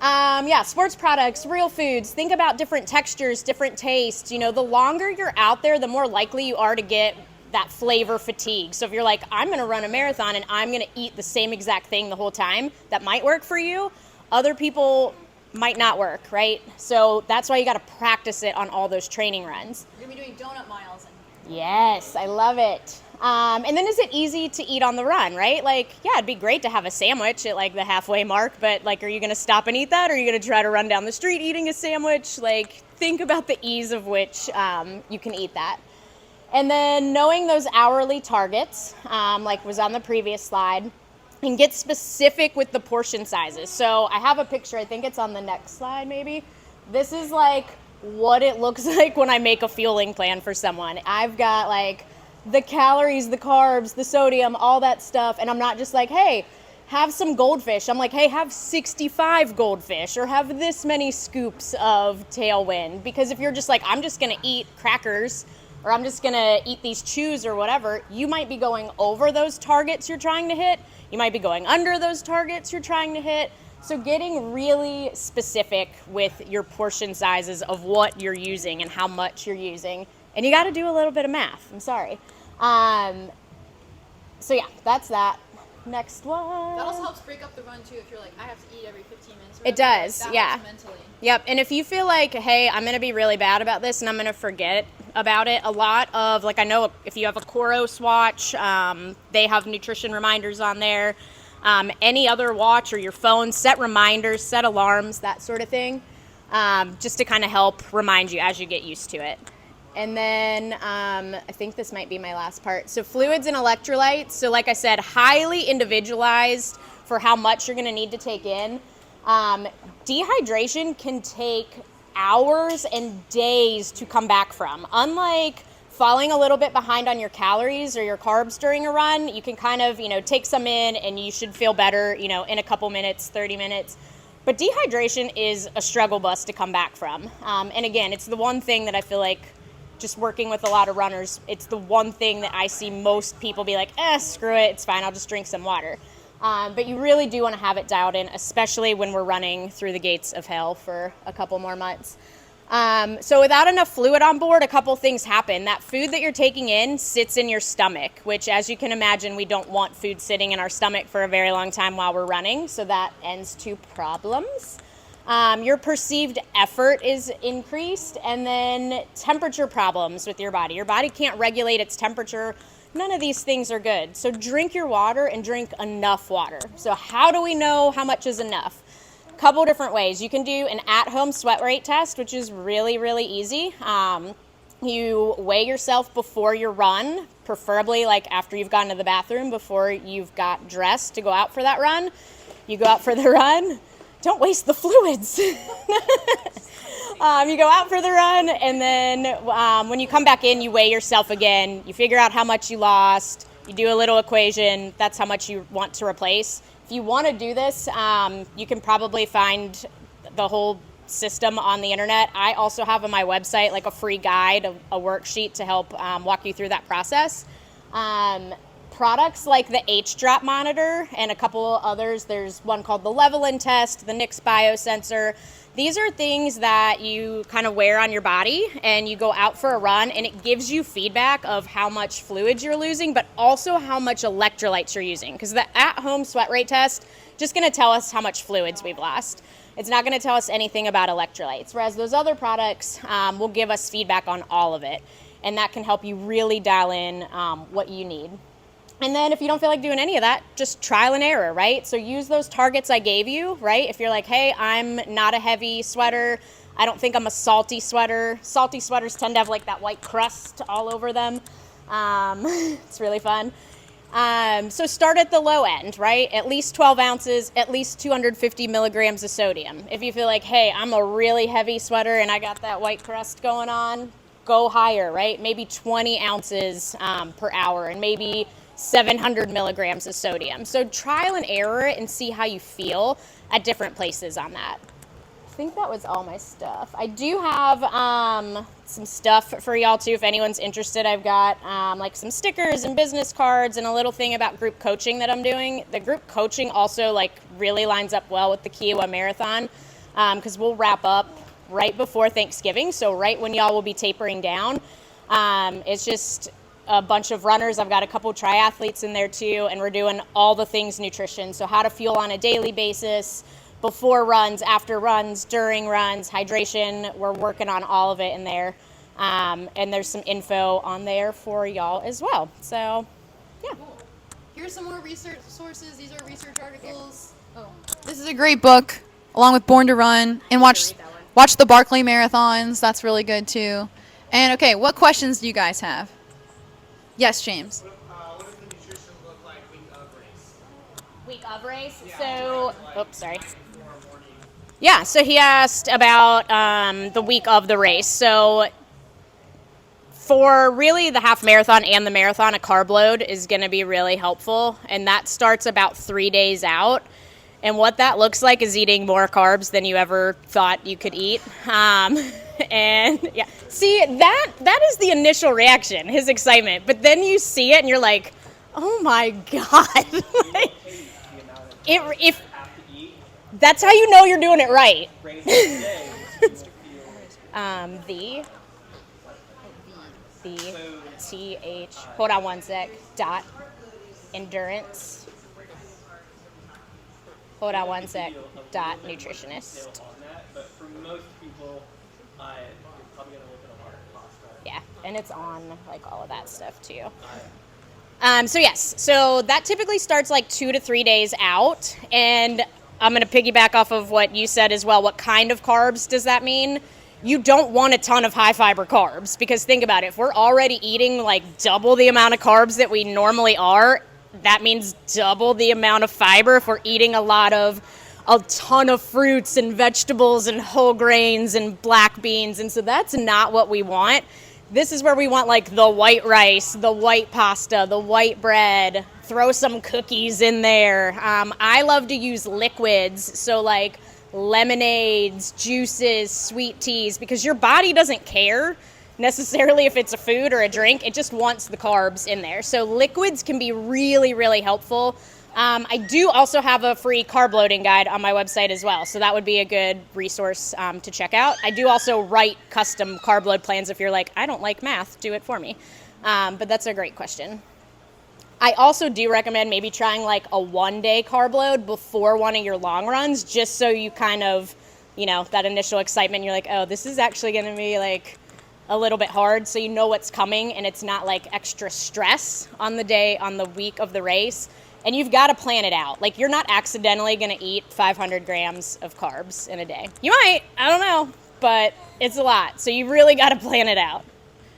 Yeah, sports products, real foods. Think about different textures, different tastes. The longer you're out there, the more likely you are to get that flavor fatigue. So if you're like, I'm going to run a marathon and I'm going to eat the same exact thing the whole time, that might work for you. Other people might not work, right? So that's why you got to practice it on all those training runs. You're gonna be doing donut miles in here. Yes, I love it. And then is it easy to eat on the run, right? Like, yeah, it'd be great to have a sandwich at like the halfway mark, but like, are you going to stop and eat that? Or are you going to try to run down the street eating a sandwich? Like, think about the ease of which you can eat that. And then knowing those hourly targets, like was on the previous slide, and get specific with the portion sizes. So I have a picture, I think it's on the next slide maybe. This is like what it looks like when I make a fueling plan for someone. I've got like the calories, the carbs, the sodium, all that stuff. And I'm not just like, hey, have some goldfish. I'm like, hey, have 65 goldfish or have this many scoops of Tailwind. Because if you're just like, I'm just gonna eat crackers or I'm just gonna eat these chews or whatever, you might be going over those targets you're trying to hit. You might be going under those targets you're trying to hit. So getting really specific with your portion sizes of what you're using and how much you're using. And you gotta do a little bit of math, I'm sorry. So yeah, that's that. Next one. That also helps break up the run too. If you're like, I have to eat every 15 minutes. Or It whatever, does, that yeah. helps mentally. Yep, and if you feel like, hey, I'm gonna be really bad about this and I'm gonna forget about it, a lot of, like I know if you have a Coros watch, they have nutrition reminders on there. Any other watch or your phone, set reminders, set alarms, that sort of thing, just to kind of help remind you as you get used to it. And then I think this might be my last part. So fluids and electrolytes. So like I said, highly individualized for how much you're gonna need to take in. Dehydration can take hours and days to come back from. Unlike falling a little bit behind on your calories or your carbs during a run, you can kind of, take some in and you should feel better, in a couple minutes, 30 minutes. But dehydration is a struggle bus to come back from. And again, it's the one thing that I feel like, just working with a lot of runners, it's the one thing that I see most people be like, screw it, it's fine, I'll just drink some water. But you really do want to have it dialed in, especially when we're running through the gates of hell for a couple more months. So without enough fluid on board, a couple things happen. That food that you're taking in sits in your stomach, which, as you can imagine, we don't want food sitting in our stomach for a very long time while we're running, so that ends to problems. Your perceived effort is increased, and then temperature problems with your body. Your body can't regulate its temperature. None of these things are good. So drink your water and drink enough water. So how do we know how much is enough? Couple different ways. You can do an at-home sweat rate test, which is really, really easy. You weigh yourself before your run, preferably like after you've gone to the bathroom, before you've got dressed to go out for that run. You go out for the run. Don't waste the fluids. You go out for the run, and then when you come back in, you weigh yourself again. You figure out how much you lost. You do a little equation. That's how much you want to replace. If you want to do this, you can probably find the whole system on the internet. I also have on my website like a free guide, a worksheet to help walk you through that process. products like the H-Drop monitor and a couple others. There's one called the Levelin test, the Nix biosensor. These are things that you kind of wear on your body and you go out for a run and it gives you feedback of how much fluids you're losing, but also how much electrolytes you're using. Because the at-home sweat rate test just going to tell us how much fluids we've lost. It's not going to tell us anything about electrolytes, whereas those other products will give us feedback on all of it. And that can help you really dial in what you need. And then if you don't feel like doing any of that, just trial and error, right? So use those targets I gave you, right? If you're like, hey, I'm not a heavy sweater, I don't think I'm a salty sweater. Salty sweaters tend to have like that white crust all over them. It's really fun. So start at the low end, right? At least 12 ounces, at least 250 milligrams of sodium. If you feel like, hey, I'm a really heavy sweater and I got that white crust going on, go higher, right? Maybe 20 ounces per hour and maybe 700 milligrams of sodium. So trial and error it and see how you feel at different places on that. I think that was all my stuff. I do have some stuff for y'all too if anyone's interested. I've got like some stickers and business cards and a little thing about group coaching that I'm doing. The group coaching also like really lines up well with the Kiowa Marathon because we'll wrap up right before Thanksgiving, so right when y'all will be tapering down. It's just a bunch of runners. I've got a couple triathletes in there too, and we're doing all the things nutrition. So how to fuel on a daily basis, before runs, after runs, during runs, hydration. We're working on all of it in there. And there's some info on there for y'all as well. So, yeah. Here's some more research sources. These are research articles. Oh, this is a great book, along with Born to Run, and watch the Barkley marathons. That's really good too. And okay, what questions do you guys have? Yes, James. What does the nutrition look like week of race? Week of race. So, oops, sorry. Yeah, so he asked about the week of the race. So for really the half marathon and the marathon, a carb load is going to be really helpful. And that starts about 3 days out. And what that looks like is eating more carbs than you ever thought you could eat. And yeah, see, that is the initial reaction, his excitement. But then you see it and you're like, oh my God. If that's how you know you're doing it right. Hold on one sec, dot, endurance. Hold on one sec, dot, nutritionist. But for most people, you're probably going to look at a hard pasta. Yeah, and it's on like all of that stuff too. So yes, so that typically starts like 2 to 3 days out, and I'm going to piggyback off of what you said as well. What kind of carbs does that mean? You don't want a ton of high fiber carbs, because think about it. If we're already eating like double the amount of carbs that we normally are, that means double the amount of fiber. If we're eating a ton of fruits and vegetables and whole grains and black beans, and so that's not what we want. This is where we want like the white rice, the white pasta, the white bread, throw some cookies in there. I love to use liquids, so like lemonades, juices, sweet teas, because your body doesn't care necessarily if it's a food or a drink. It just wants the carbs in there. So liquids can be really, really helpful. I do also have a free carb loading guide on my website as well, so that would be a good resource to check out. I do also write custom carb load plans if you're like, I don't like math, do it for me. But that's a great question. I also do recommend maybe trying like a 1-day carb load before one of your long runs, just so you kind of, that initial excitement, you're like, oh, this is actually going to be like a little bit hard, so you know what's coming and it's not like extra stress on the week of the race. And you've got to plan it out. Like, you're not accidentally going to eat 500 grams of carbs in a day. You might, I don't know, but it's a lot. So you really got to plan it out.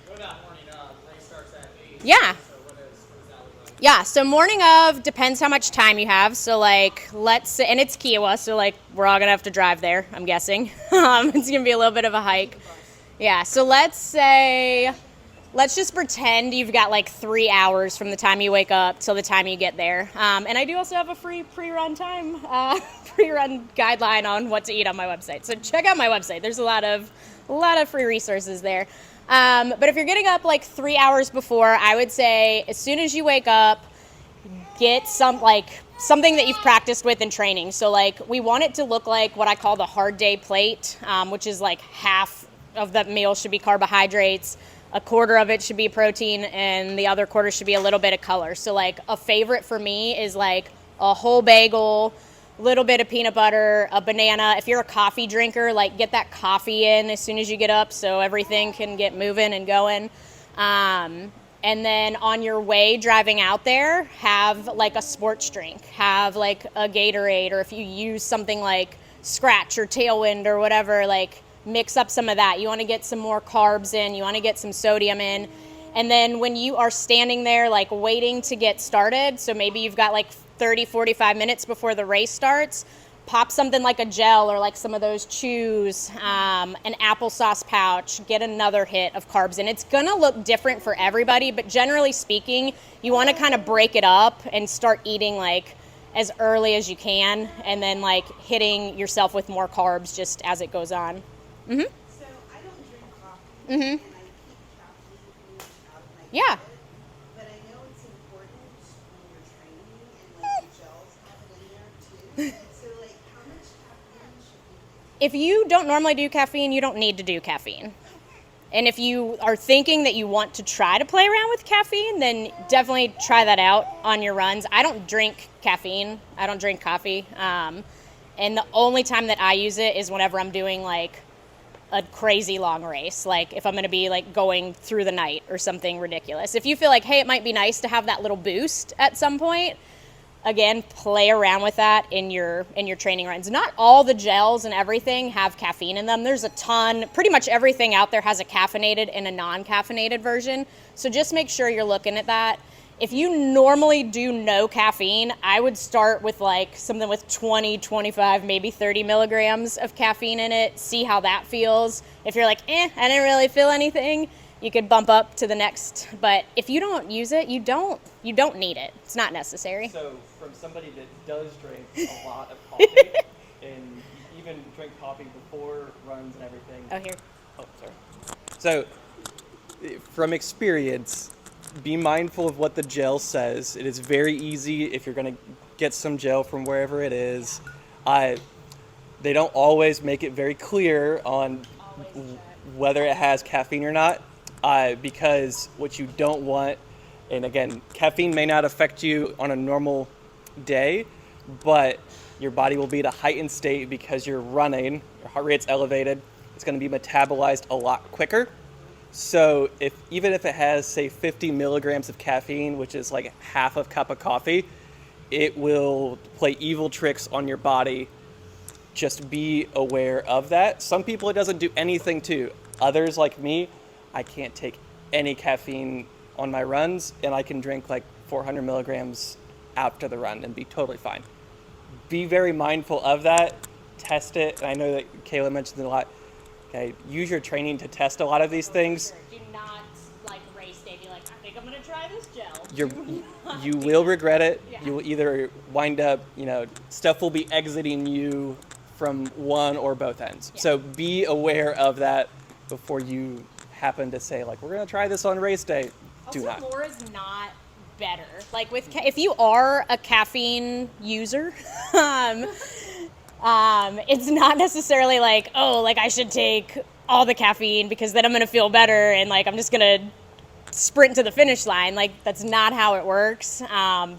What about morning of? Race starts at 8. Yeah. So what does that look like? Yeah, so morning of depends how much time you have. So, like, let's say, and it's Kiowa, so, like, we're all going to have to drive there, I'm guessing. It's going to be a little bit of a hike. Yeah, so let's just pretend you've got like 3 hours from the time you wake up till the time you get there. And I do also have a free pre-run guideline on what to eat on my website. So check out my website. There's a lot of free resources there. But if you're getting up like 3 hours before, I would say as soon as you wake up, get something that you've practiced with in training. So like we want it to look like what I call the hard day plate, which is like half of the meal should be carbohydrates, a quarter of it should be protein, and the other quarter should be a little bit of color. So like a favorite for me is like a whole bagel, little bit of peanut butter, a banana. If you're a coffee drinker, like get that coffee in as soon as you get up so everything can get moving and going. And then on your way driving out there, have like a sports drink, have like a Gatorade, or if you use something like Scratch or Tailwind or whatever, like mix up some of that. You want to get some more carbs in, you want to get some sodium in. And then when you are standing there like waiting to get started, so maybe you've got like 30, 45 minutes before the race starts, pop something like a gel or like some of those chews, an applesauce pouch, get another hit of carbs in. It's going to look different for everybody, but generally speaking, you want to kind of break it up and start eating like as early as you can, and then like hitting yourself with more carbs just as it goes on. So I don't drink coffee, and I keep caffeine out of my Yeah. diet, but I know it's important when you're training, and like the gels have it in there too. So like, how much caffeine should we? If you don't normally do caffeine, you don't need to do caffeine. And if you are thinking that you want to try to play around with caffeine, then definitely try that out on your runs. I don't drink caffeine. I don't drink coffee. And the only time that I use it is whenever I'm doing like a crazy long race, like if I'm going to be like going through the night or something ridiculous. If you feel like, hey, it might be nice to have that little boost at some point, again, play around with that in your training runs. Not all the gels and everything have caffeine in them. There's a ton. Pretty much everything out there has a caffeinated and a non-caffeinated version. So just make sure you're looking at that. If you normally do no caffeine, I would start with like something with 20, 25, maybe 30 milligrams of caffeine in it. See how that feels. If you're like, I didn't really feel anything, you could bump up to the next. But if you don't use it, you don't need it. It's not necessary. So from somebody that does drink a lot of coffee and even drink coffee before runs and everything. Oh, here. Oh, sorry. So from experience, be mindful of what the gel says. It is very easy if you're going to get some gel from wherever it is. They don't always make it very clear on whether it has caffeine or not, because what you don't want, and again, caffeine may not affect you on a normal day, but your body will be at a heightened state because you're running, your heart rate's elevated, it's going to be metabolized a lot quicker. So even if it has, say, 50 milligrams of caffeine, which is like half a cup of coffee, it will play evil tricks on your body. Just be aware of that. Some people it doesn't do anything to. Others, like me, I can't take any caffeine on my runs, and I can drink like 400 milligrams after the run and be totally fine. Be very mindful of that. Test it. And I know that Kayla mentioned it a lot. Okay, use your training to test a lot of these things. Do not like race day be like, I think I'm gonna try this gel. You will regret it. Yeah. You will either wind up, stuff will be exiting you from one or both ends. Yeah. So be aware of that before you happen to say, like, we're gonna try this on race day. Do Also, not. more is not better. Like if you are a caffeine user, it's not necessarily like, oh, like I should take all the caffeine because then I'm going to feel better and like I'm just going to sprint to the finish line. Like that's not how it works,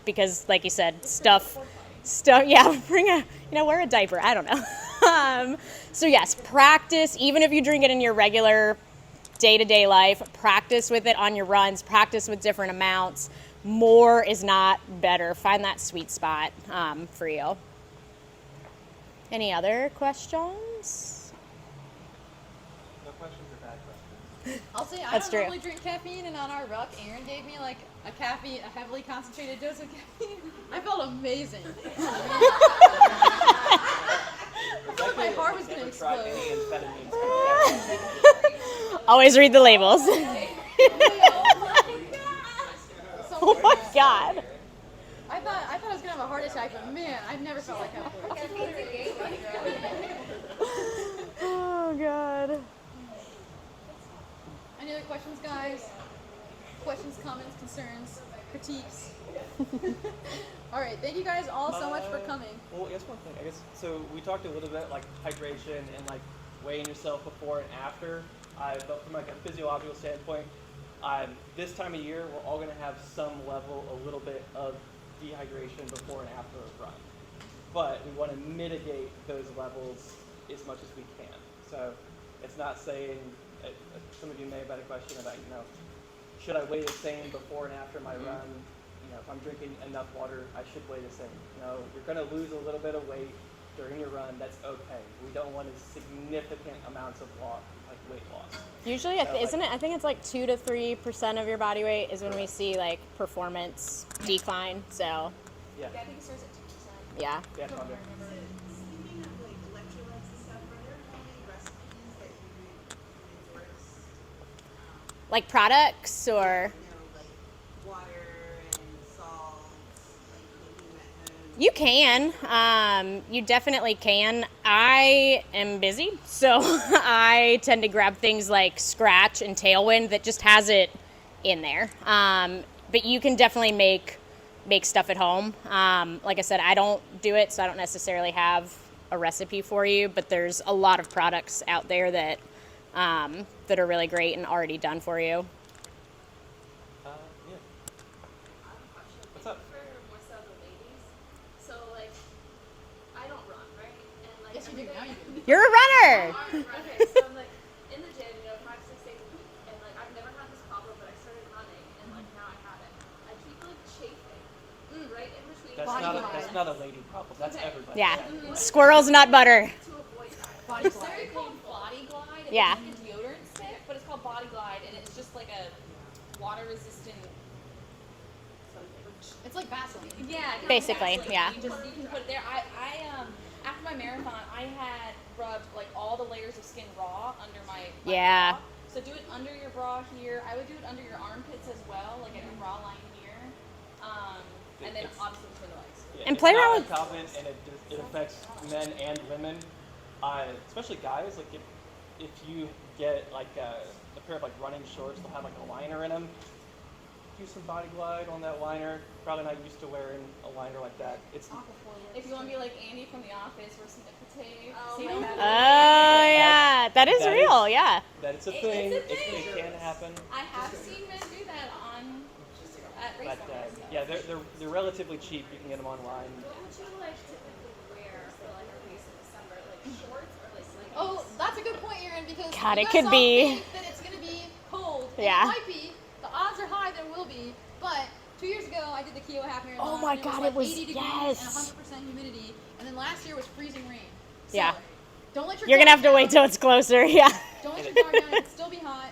because like you said, stuff, yeah, wear a diaper. I don't know. So yes, practice, even if you drink it in your regular day-to-day life, practice with it on your runs, practice with different amounts. More is not better. Find that sweet spot for you. Any other questions? No questions or bad questions. I'll say I That's don't true. normally drink caffeine, and on our ruck, Aaron gave me like a heavily concentrated dose of caffeine. I felt amazing. I felt like my heart was gonna Try explode. any amphetamines. Always read the labels. Oh my god. I thought I was gonna have a heart attack, but man, I've never felt like that before. Oh god. Any other questions, guys? Questions, comments, concerns? critiques. All right, thank you guys all so much for coming. Well, I guess one thing. I guess so. We talked a little bit like hydration and like weighing yourself before and after. But from like a physiological standpoint, this time of year we're all going to have some level, a little bit of dehydration before and after a run. But we want to mitigate those levels as much as we can. So it's not saying. Some of you may have had a question about, should I weigh the same before and after my run? If I'm drinking enough water, I should weigh the same. You're going to lose a little bit of weight during your run. That's okay. We don't want significant amounts of weight loss. Usually, isn't it? I think it's like 2 to 3% of your body weight is when we see like performance decline. So Yeah. I think it starts at 2%. yeah. Yeah, Tanya. Speaking of like electrolytes and stuff, are there any recipes that you would endorse? Like products or Like water and salt, like making them at home. you can. You definitely can. I am busy, so I tend to grab things like Scratch and Tailwind that just has it in there. But you can definitely make stuff at home. Like I said, I don't do it, so I don't necessarily have a recipe for you. But there's a lot of products out there that that are really great and already done for you. Yeah. I have a question. What's up? For more so the ladies. So like, I don't run, right? And like, Yes, you do. Now you do. You're a runner. Okay, so I'm like in the gym, 5-6 days a week, and like I've never had this problem, but I started running, and like now I have it. I keep like chafing, right in between. That's not a lady problem. That's Okay. everybody. Yeah. Squirrels, nut butter. To avoid that. Body It's very called Body Glide. It's Yeah. like a deodorant stick, but it's called Body Glide, and it's just like a water-resistant. It's like Vaseline. Yeah, Basically, exactly. yeah. You can put it there. I after my marathon, I had rubbed like all the layers of skin raw under my Yeah. bra. So do it under your bra here. I would do it under your armpits as well, like at your bra line here, and then It's- obviously between the legs. Yeah, And it's play not around with- uncommon, and it affects men and women, especially guys. Like if you get like a pair of like running shorts, they'll have like a liner in them. Do some Body Glide on that liner. Probably not used to wearing a liner like that. It's If you want to be like Andy from The Office, wear some nipple tape. Oh so you my don't God. have Yeah, that is That real. is- Yeah. that's a It's thing. a It thing. can happen. I have seen men do that at race But lines. yeah, they're relatively cheap. You can get them online. What would you like typically wear for like a race in December? Like shorts or like leggings? Oh, that's a good point, Aaron, because God, you it guys could all be. think that it's going to be cold. And Yeah. It might be. The odds are high that it will be. But 2 years ago, I did the Kiowa Half Marathon. Oh my and God, like it was- 80 degrees yes. and 100% humidity. And then last year was freezing rain. So, Yeah. Don't let your You're gonna guard have to wait down. till it's closer. Yeah. Don't let your guard down. It can still be hot.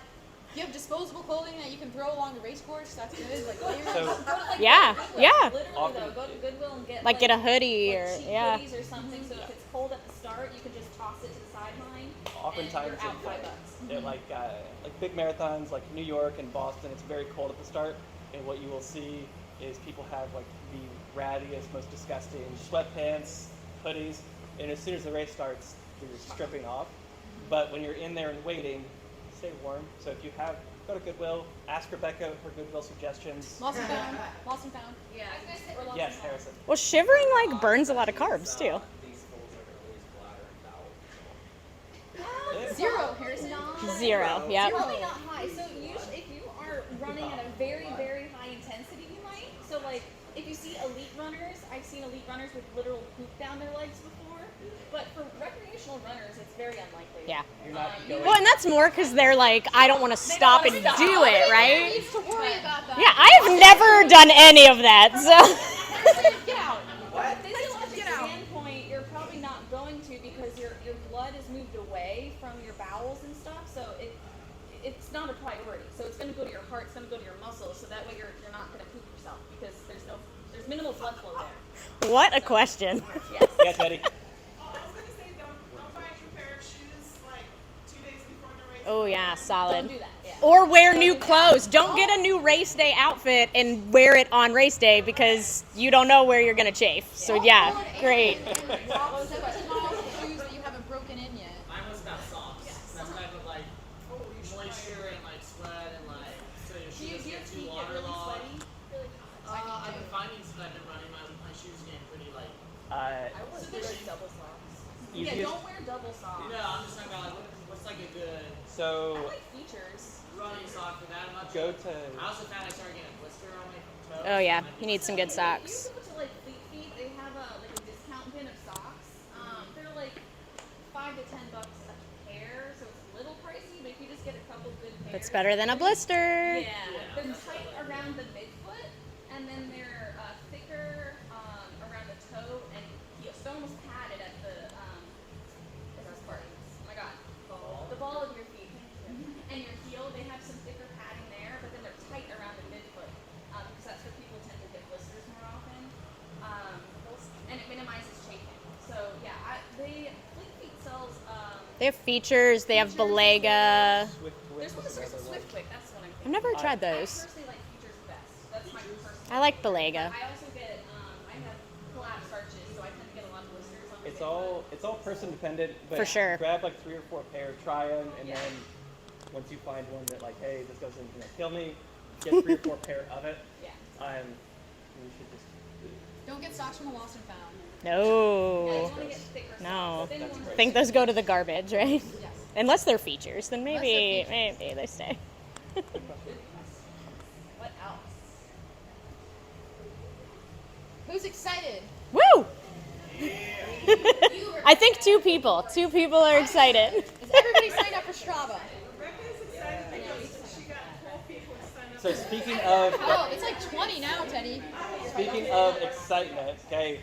You have disposable clothing that you can throw along the race course. That's good. Like layers. So- Go to, like, Yeah, Goodwill. yeah. Literally Often- though, go to Goodwill and get Like get a hoodie like or cheap yeah. hoodies or something. So if it's cold at the start, you can just toss it to the sideline. Oftentimes, and you're out $5. they're like big marathons, like New York and Boston. It's very cold at the start, and what you will see is people have like the rattiest, most disgusting sweatpants, hoodies, and as soon as the race starts, they're stripping off. But when you're in there and waiting, stay warm. So if you have, go to Goodwill, ask Rebecca for Goodwill suggestions. Lost and found. Lost and found. Yeah. Or lost Yes, and found. Harrison. Well, shivering like burns a lot of carbs too. These schools are going to lose bladder and bowel. Zero, Harrison. Zero. Yep. Probably not high. So usually, if you are running at a very, very high intensity, you might. So like, if you see elite runners, I've seen elite runners with literal poop down their legs before. But for recreational runners, it's very unlikely. Yeah. You're not going. Well, and that's more because they're like, I don't want to stop and wanna stop. do it, right? Needs to worry about that. Yeah, I have never done any of that, so. Get out. From a physiologic standpoint, you're probably not going to because your blood is moved away from your bowels and stuff, so it's not a priority. So it's going to go to your heart, it's going to go to your muscles, so that way you're not going to poop yourself because there's minimal blood flow there. What a question. Yes, Eddie. I was gonna say, don't buy a new pair of shoes like 2 days before the race. Oh yeah, solid. Don't do that. Yeah. Or wear new clothes. Don't get a new race day outfit and wear it on race day because you don't know where you're gonna chafe. So yeah, great. Shoes that you haven't broken in yet. Mine was about socks. That's type of like moisture and like sweat and like so your shoes get too waterlogged. finding since I've been running, my shoes getting pretty like. Easiest. Yeah, don't wear double socks. No, I'm just talking about like what's like a good So I like features. running sock for that much. go to. I also found I started getting a blister on my toe. Oh yeah, you need some good You socks. can go to like Fleet Feet. They have a discount bin of socks. They're like $5 to $10 a pair, so it's a little pricey. But if you just get a couple good pairs, It's better than a blister. Yeah, they're tight around the midfoot, and then they're thicker around the toe and heel. So they're almost padded at the best part. Oh my god, the ball of your feet and your heel. They have some thicker padding there, but then they're tight around the midfoot because that's where people tend to get blisters more often. And it minimizes chafing. So yeah, Fleet Feet sells. They have features. They have Belega. There's one that starts with Swift Quick. That's the one I'm I've thinking. never tried I those. personally like features best. That's my personal. I like Belega. I also get I have collapsed arches, so I tend to get a lot of blisters on my It's all person dependent. But For sure. Grab like 3 or 4 pair, try them, and then once you find one that like, hey, this doesn't kill me, get 3 or 4 pair of it. Yeah. You should just. Don't get socks from a lost and found. Yeah, you No. want to get thicker No. socks. Thin ones I think those go to the garbage, right? Yes. Unless they're features, then Unless maybe they're maybe they stay. What else? Who's excited? Woo! I think 2 people. 2 people are excited. Is everybody signed up for Strava? Rebecca's excited because she got 12 people to sign up. So speaking of Oh, it's like 20 now, Teddy. speaking of excitement, okay,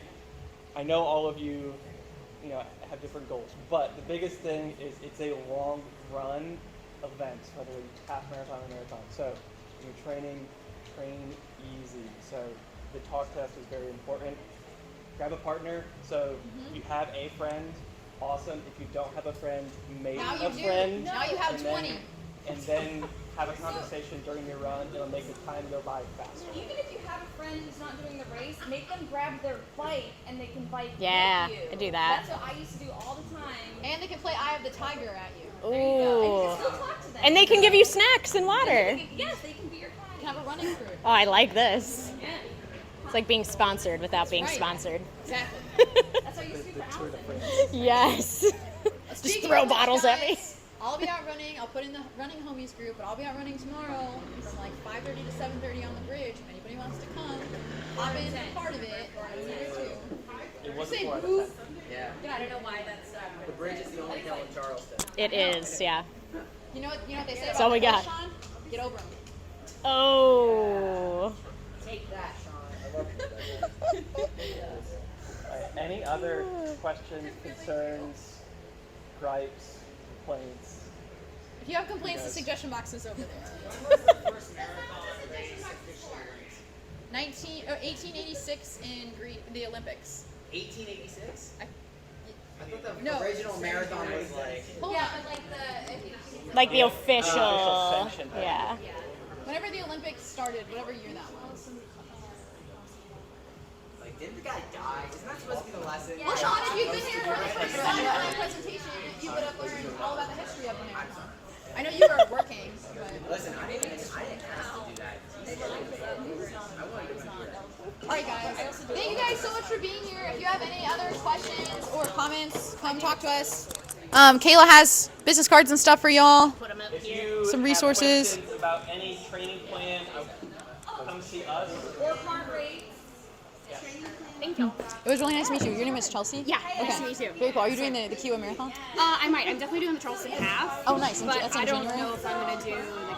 I know all of you, have different goals, but the biggest thing is it's a long run event, whether it's half marathon or marathon. So when you're training, train easy. So the talk test is very important. Grab a partner. So if you have a friend, awesome. If you don't have a friend, make Now a you do. friend. Now you have and then- 20. And then have a conversation during your run. It'll make the time go by faster. Even if you have a friend who's not doing the race, make them grab their bike and they can bike Yeah, with you. I do that. That's what I used to do all the time. And they can play Eye of the Tiger at you. There you go. And you Ooh. can still talk to them. And they can give you snacks and water. Yes, they can be your You guide. can have a running crew. Oh, I like this. Yeah. It's like being sponsored without being right. sponsored. Exactly. That's what I used to do for Allison. Yes. Just Speaking throw of which, bottles at me. guys, I'll be out running. I'll put in the running homies group, but I'll be out running tomorrow from like 5:30 to 7:30 on the bridge. If anybody wants to come, hop in, be part of it. I'm here too. It was Say before I boo. was Yeah, I don't know why that's The bridge is the only hill in Charleston. It is, yeah. You know what they say That's about all we the hill, got. Sean? Get over them. Oh. Take that, Sean. I love you. Alright, any other questions, concerns, gripes, complaints? If you have complaints, the suggestion box is over there. First marathon race officially raced. 1886 in the Olympics. 1886? I- I thought the No. original marathon was like. Hold Yeah, on. but like the Like the official. Official sanction. Yeah. Whenever the Olympics started, whatever year that was. Like, didn't the guy die? Isn't that supposed to be the lesson? Well, Sean, if you've been here for the first online presentation, you would have learned all about the history of the marathon. I know you were working, but... Listen, I didn't ask to do that. All right, guys. Thank you guys so much for being here. If you have any other questions or comments, come talk to us. Kayla has business cards and stuff for y'all. If you Some have resources. questions about any training plan, come see us. or heart rate. Thank you. It was really nice to meet you. Your name is Chelsea? Yeah, nice to meet you. Very cool. Are you doing the Kiwa Marathon? I might. I'm definitely doing the Charleston half. Oh, nice. But That's in I don't January? know if I'm going to do the